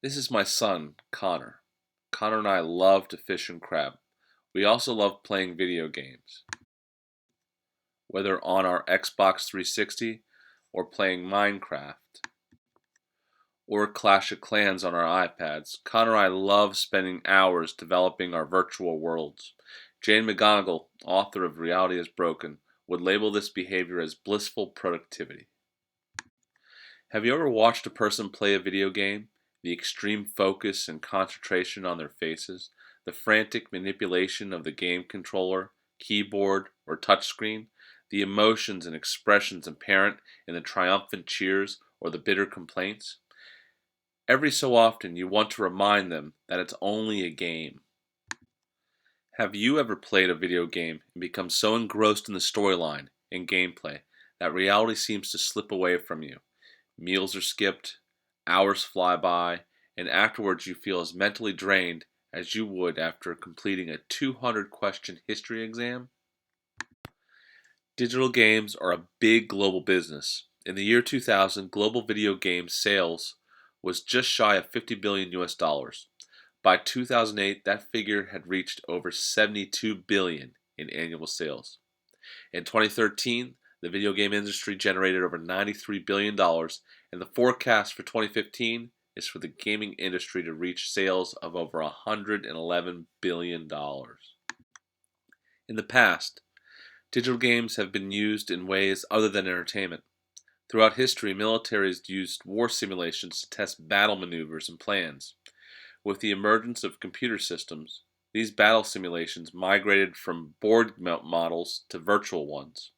This is my son, Connor. Connor and I love to fish and crab. We also love playing video games. Whether on our Xbox 360 or playing Minecraft or Clash of Clans on our iPads, Connor and I love spending hours developing our virtual worlds. Jane McGonigal, author of Reality is Broken, would label this behavior as blissful productivity. Have you ever watched a person play a video game? The extreme focus and concentration on their faces, the frantic manipulation of the game controller, keyboard, or touchscreen, the emotions and expressions apparent in the triumphant cheers or the bitter complaints? Every so often you want to remind them that it's only a game. Have you ever played a video game and become so engrossed in the storyline and gameplay that reality seems to slip away from you? Meals are skipped, hours fly by, and afterwards you feel as mentally drained as you would after completing a 200-question history exam? Digital games are a big global business. In the year 2000, global video game sales was just shy of 50 billion US dollars. By 2008, that figure had reached over 72 billion in annual sales. In 2013, the video game industry generated over $93 billion, and the forecast for 2015 is for the gaming industry to reach sales of over $111 billion. In the past, digital games have been used in ways other than entertainment. Throughout history, militaries used war simulations to test battle maneuvers and plans. With the emergence of computer systems, these battle simulations migrated from board models to virtual ones.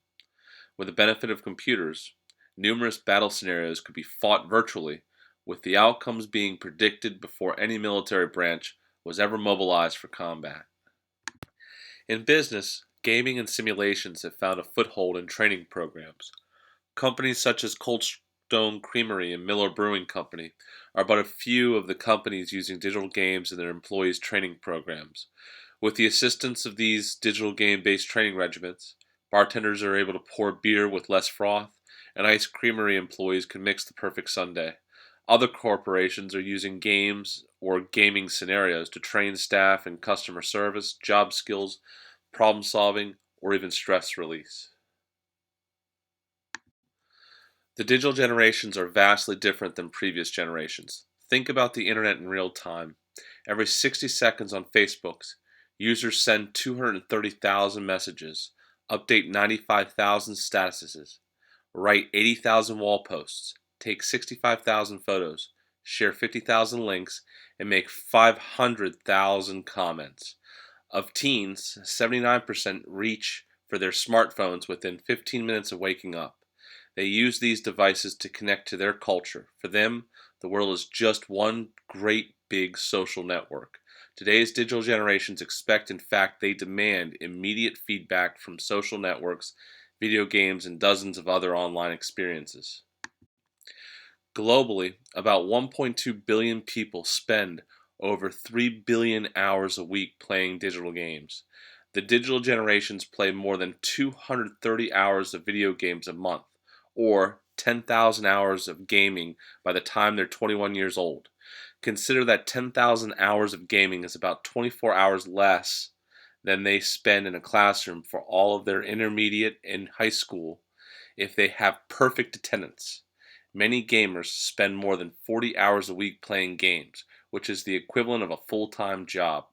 With the benefit of computers, numerous battle scenarios could be fought virtually, with the outcomes being predicted before any military branch was ever mobilized for combat. In business, gaming and simulations have found a foothold in training programs. Companies such as Cold Stone Creamery and Miller Brewing Company are but a few of the companies using digital games in their employees' training programs. With the assistance of these digital game-based training regimens, bartenders are able to pour beer with less froth, and ice creamery employees can mix the perfect sundae. Other corporations are using games or gaming scenarios to train staff in customer service, job skills, problem solving, or even stress release. The digital generations are vastly different than previous generations. Think about the internet in real time. Every 60 seconds on Facebook, users send 230,000 messages, update 95,000 statuses, write 80,000 wall posts, take 65,000 photos, share 50,000 links, and make 500,000 comments. Of teens, 79% reach for their smartphones within 15 minutes of waking up. They use these devices to connect to their culture. For them, the world is just one great big social network. Today's digital generations expect, in fact, they demand immediate feedback from social networks, video games, and dozens of other online experiences. Globally, about 1.2 billion people spend over 3 billion hours a week playing digital games. The digital generations play more than 230 hours of video games a month, or 10,000 hours of gaming by the time they're 21 years old. Consider that 10,000 hours of gaming is about 24 hours less than they spend in a classroom for all of their intermediate and high school if they have perfect attendance. Many gamers spend more than 40 hours a week playing games, which is the equivalent of a full-time job.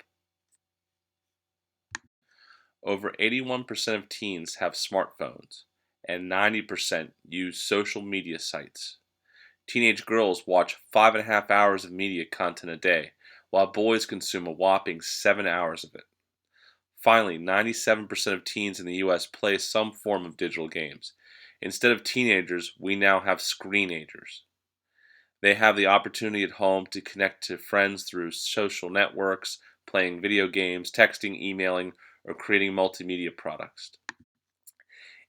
Over 81% of teens have smartphones, and 90% use social media sites. Teenage girls watch 5.5 hours of media content a day, while boys consume a whopping 7 hours of it. Finally, 97% of teens in the US play some form of digital games. Instead of teenagers, we now have screenagers. They have the opportunity at home to connect to friends through social networks, playing video games, texting, emailing, or creating multimedia products.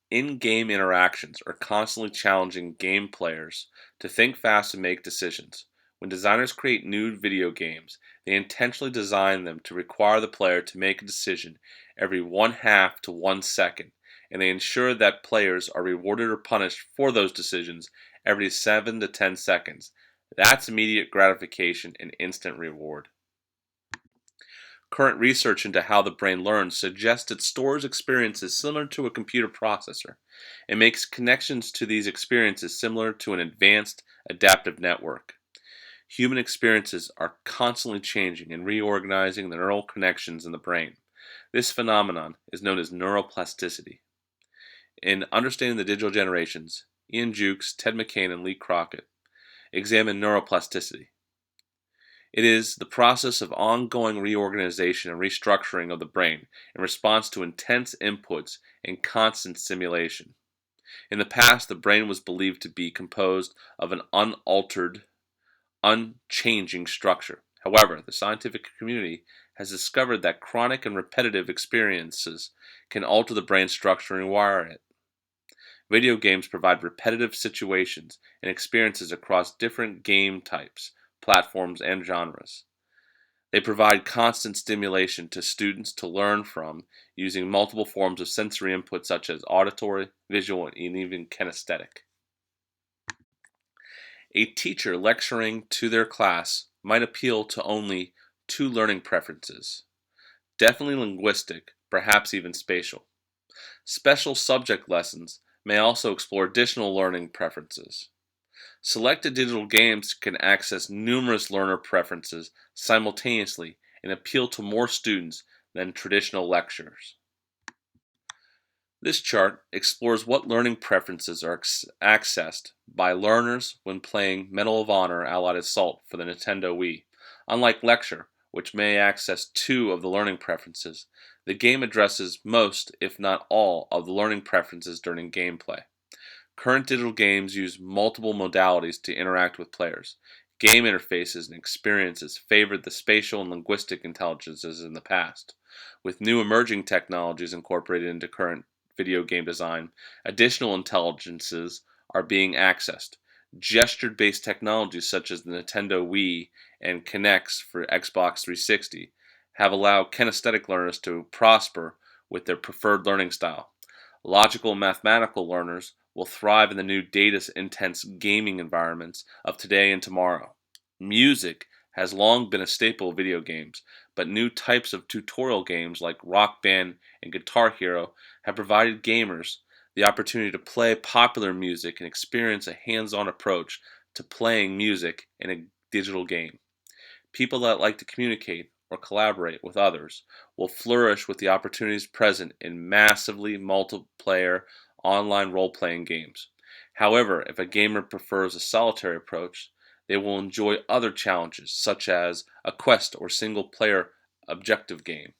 In-game interactions are constantly challenging game players to think fast and make decisions. When designers create new video games, they intentionally design them to require the player to make a decision every 1/2 to 1 second, and they ensure that players are rewarded or punished for those decisions every 7 to 10 seconds. That's immediate gratification and instant reward. Current research into how the brain learns suggests it stores experiences similar to a computer processor and makes connections to these experiences similar to an advanced adaptive network. Human experiences are constantly changing and reorganizing the neural connections in the brain. This phenomenon is known as neuroplasticity. In Understanding the Digital Generations, Ian Jukes, Ted McCain, and Lee Crockett examine neuroplasticity. It is the process of ongoing reorganization and restructuring of the brain in response to intense inputs and constant stimulation. In the past, the brain was believed to be composed of an unaltered, unchanging structure. However, the scientific community has discovered that chronic and repetitive experiences can alter the brain structure and rewire it. Video games provide repetitive situations and experiences across different game types, platforms, and genres. They provide constant stimulation to students to learn from using multiple forms of sensory input such as auditory, visual, and even kinesthetic. A teacher lecturing to their class might appeal to only two learning preferences, definitely linguistic, perhaps even spatial. Special subject lessons may also explore additional learning preferences. Selected digital games can access numerous learner preferences simultaneously and appeal to more students than traditional lectures. This chart explores what learning preferences are accessed by learners when playing Medal of Honor Allied Assault for the Nintendo Wii. Unlike lecture, which may access two of the learning preferences, the game addresses most, if not all, of the learning preferences during gameplay. Current digital games use multiple modalities to interact with players. Game interfaces and experiences favored the spatial and linguistic intelligences in the past. With new emerging technologies incorporated into current video game design, additional intelligences are being accessed. Gesture-based technologies such as the Nintendo Wii and Kinects for Xbox 360 have allowed kinesthetic learners to prosper with their preferred learning style. Logical and mathematical learners will thrive in the new data-intense gaming environments of today and tomorrow. Music has long been a staple of video games, but new types of tutorial games like Rock Band and Guitar Hero have provided gamers the opportunity to play popular music and experience a hands-on approach to playing music in a digital game. People that like to communicate or collaborate with others will flourish with the opportunities present in massively multiplayer online role-playing games. However, if a gamer prefers a solitary approach, they will enjoy other challenges such as a quest or single-player objective game.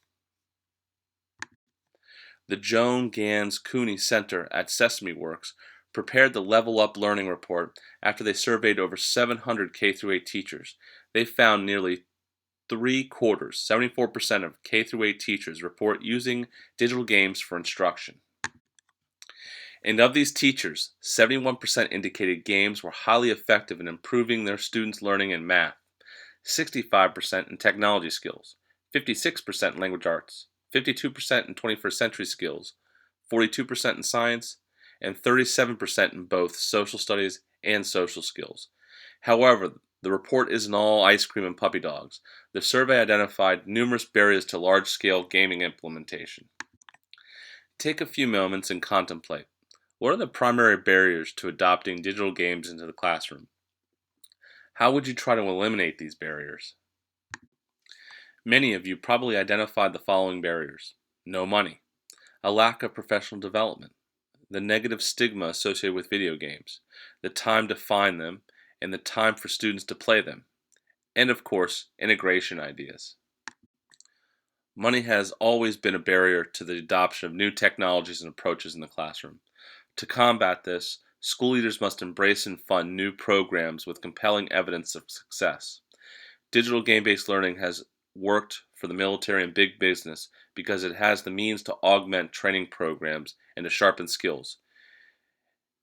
The Joan Gans Cooney Center at Sesame Works prepared the Level Up Learning Report after they surveyed over 700 K-8 teachers. They found nearly 3/4, 74% of K-8 teachers report using digital games for instruction. And of these teachers, 71% indicated games were highly effective in improving their students' learning in math, 65% in technology skills, 56% in language arts, 52% in 21st century skills, 42% in science, and 37% in both social studies and social skills. However, the report isn't all ice cream and puppy dogs. The survey identified numerous barriers to large-scale gaming implementation. Take a few moments and contemplate. What are the primary barriers to adopting digital games into the classroom? How would you try to eliminate these barriers? Many of you probably identified the following barriers: no money, a lack of professional development, the negative stigma associated with video games, the time to find them, and the time for students to play them, and of course, integration ideas. Money has always been a barrier to the adoption of new technologies and approaches in the classroom. To combat this, school leaders must embrace and fund new programs with compelling evidence of success. Digital game-based learning has worked for the military and big business because it has the means to augment training programs and to sharpen skills.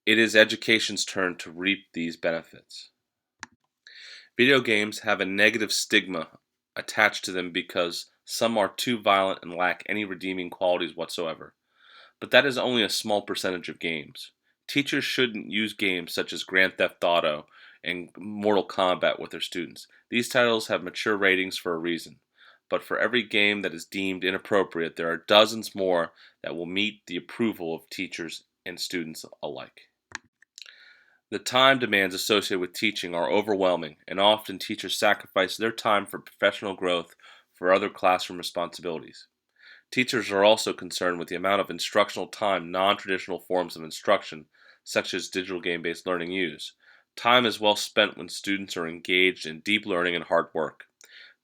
It is education's turn to reap these benefits. Video games have a negative stigma attached to them because some are too violent and lack any redeeming qualities whatsoever. But that is only a small percentage of games. Teachers shouldn't use games such as Grand Theft Auto and Mortal Kombat with their students. These titles have mature ratings for a reason. But for every game that is deemed inappropriate, there are dozens more that will meet the approval of teachers and students alike. The time demands associated with teaching are overwhelming, and often teachers sacrifice their time for professional growth for other classroom responsibilities. Teachers are also concerned with the amount of instructional time non-traditional forms of instruction, such as digital game-based learning, use. Time is well spent when students are engaged in deep learning and hard work.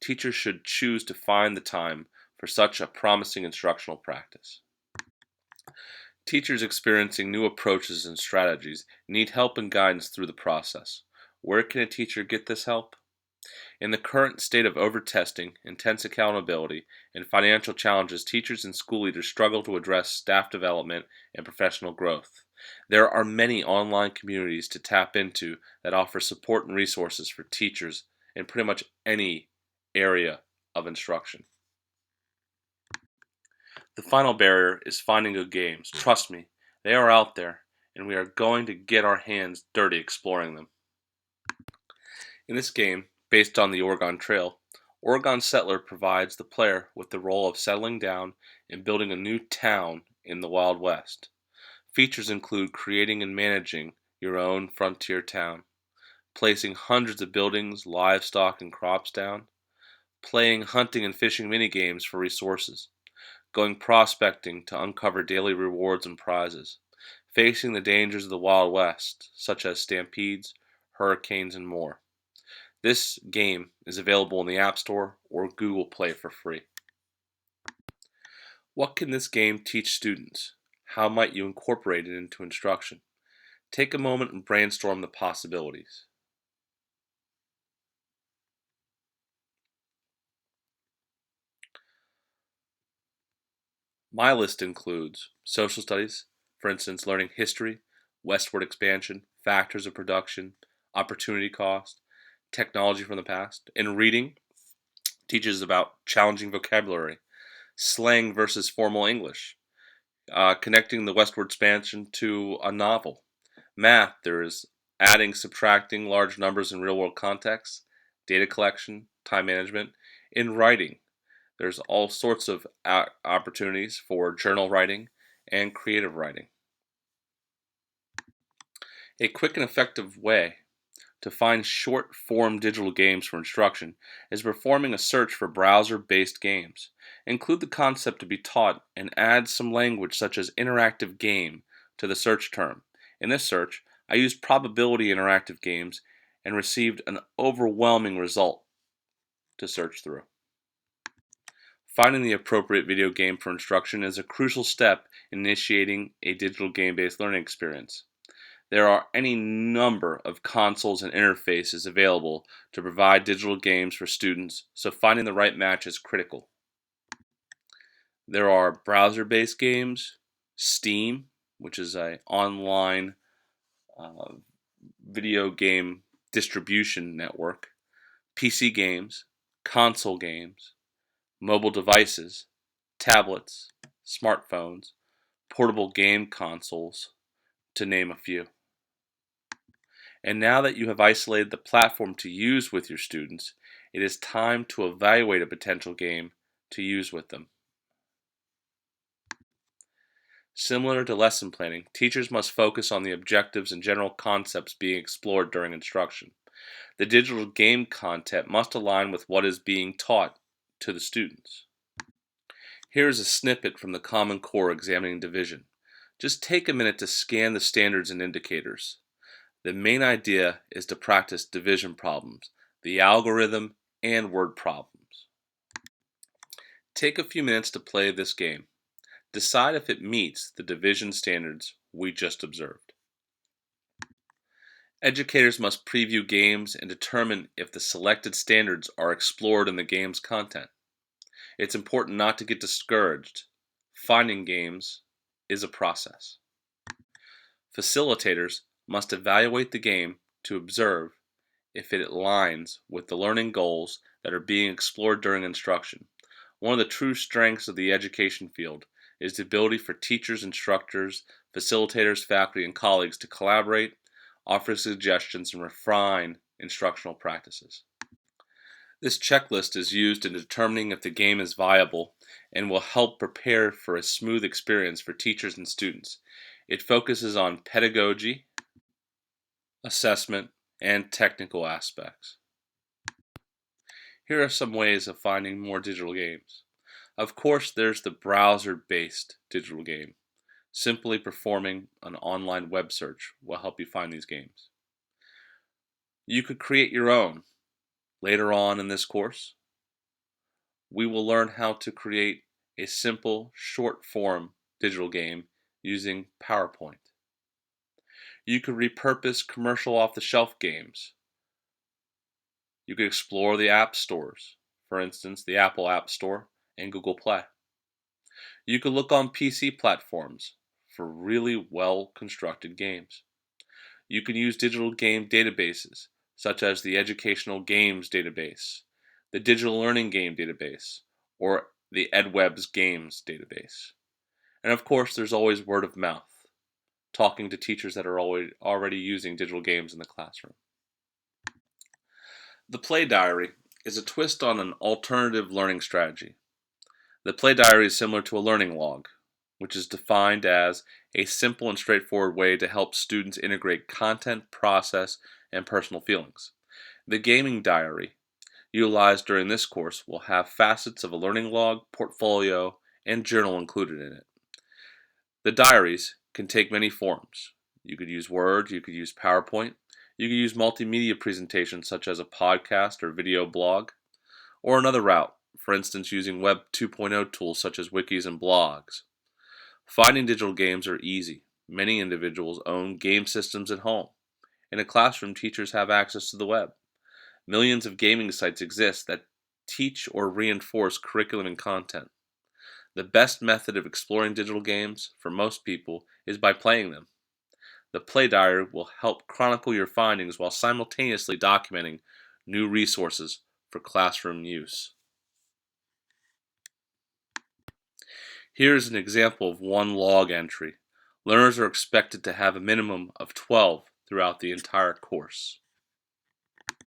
Teachers should choose to find the time for such a promising instructional practice. Teachers experiencing new approaches and strategies need help and guidance through the process. Where can a teacher get this help? In the current state of over-testing, intense accountability, and financial challenges, teachers and school leaders struggle to address staff development and professional growth. There are many online communities to tap into that offer support and resources for teachers in pretty much any area of instruction. The final barrier is finding good games. Trust me, they are out there, and we are going to get our hands dirty exploring them. In this game, based on the Oregon Trail, Oregon Settler provides the player with the role of settling down and building a new town in the Wild West. Features include creating and managing your own frontier town, placing hundreds of buildings, livestock, and crops down, playing hunting and fishing minigames for resources, going prospecting to uncover daily rewards and prizes, facing the dangers of the Wild West, such as stampedes, hurricanes, and more. This game is available in the App Store or Google Play for free. What can this game teach students? How might you incorporate it into instruction? Take a moment and brainstorm the possibilities. My list includes social studies, for instance, learning history, westward expansion, factors of production, opportunity cost, technology from the past. In reading, teaches about challenging vocabulary, slang versus formal English, connecting the westward expansion to a novel. Math, there is adding, subtracting large numbers in real world contexts, data collection, time management. In writing, there's all sorts of opportunities for journal writing and creative writing. A quick and effective way to find short form digital games for instruction is performing a search for browser based games. Include the concept to be taught and add some language such as interactive game to the search term. In this search, I used probability interactive games and received an overwhelming result to search through. Finding the appropriate video game for instruction is a crucial step in initiating a digital game-based learning experience. There are any number of consoles and interfaces available to provide digital games for students, so finding the right match is critical. There are browser-based games, Steam, which is an online video game distribution network, PC games, console games, mobile devices, tablets, smartphones, portable game consoles, to name a few. And now that you have isolated the platform to use with your students, it is time to evaluate a potential game to use with them. Similar to lesson planning, teachers must focus on the objectives and general concepts being explored during instruction. The digital game content must align with what is being taught to the students. Here is a snippet from the Common Core examining division. Just take a minute to scan the standards and indicators. The main idea is to practice division problems, the algorithm, and word problems. Take a few minutes to play this game. Decide if it meets the division standards we just observed. Educators must preview games and determine if the selected standards are explored in the game's content. It's important not to get discouraged. Finding games is a process. Facilitators must evaluate the game to observe if it aligns with the learning goals that are being explored during instruction. One of the true strengths of the education field is the ability for teachers, instructors, facilitators, faculty, and colleagues to collaborate, offer suggestions, and refine instructional practices. This checklist is used in determining if the game is viable and will help prepare for a smooth experience for teachers and students. It focuses on pedagogy, assessment, and technical aspects. Here are some ways of finding more digital games. Of course, there's the browser-based digital game. Simply performing an online web search will help you find these games. You could create your own. Later on in this course, we will learn how to create a simple, short-form digital game using PowerPoint. You could repurpose commercial off-the-shelf games. You could explore the app stores, for instance, the Apple App Store and Google Play. You could look on PC platforms for really well-constructed games. You can use digital game databases, such as the Educational Games Database, the Digital Learning Game Database, or the EdWeb's Games Database. And of course, there's always word of mouth, talking to teachers that are already using digital games in the classroom. The Play Diary is a twist on an alternative learning strategy. The Play Diary is similar to a learning log, which is defined as a simple and straightforward way to help students integrate content, process, and personal feelings. The Gaming Diary, utilized during this course, will have facets of a learning log, portfolio, and journal included in it. The diaries can take many forms. You could use Word, you could use PowerPoint, you could use multimedia presentations such as a podcast or video blog, or another route, for instance using Web 2.0 tools such as wikis and blogs. Finding digital games are easy. Many individuals own game systems at home. In a classroom, teachers have access to the web. Millions of gaming sites exist that teach or reinforce curriculum and content. The best method of exploring digital games for most people is by playing them. The Play Diary will help chronicle your findings while simultaneously documenting new resources for classroom use. Here is an example of one log entry. Learners are expected to have a minimum of 12 throughout the entire course.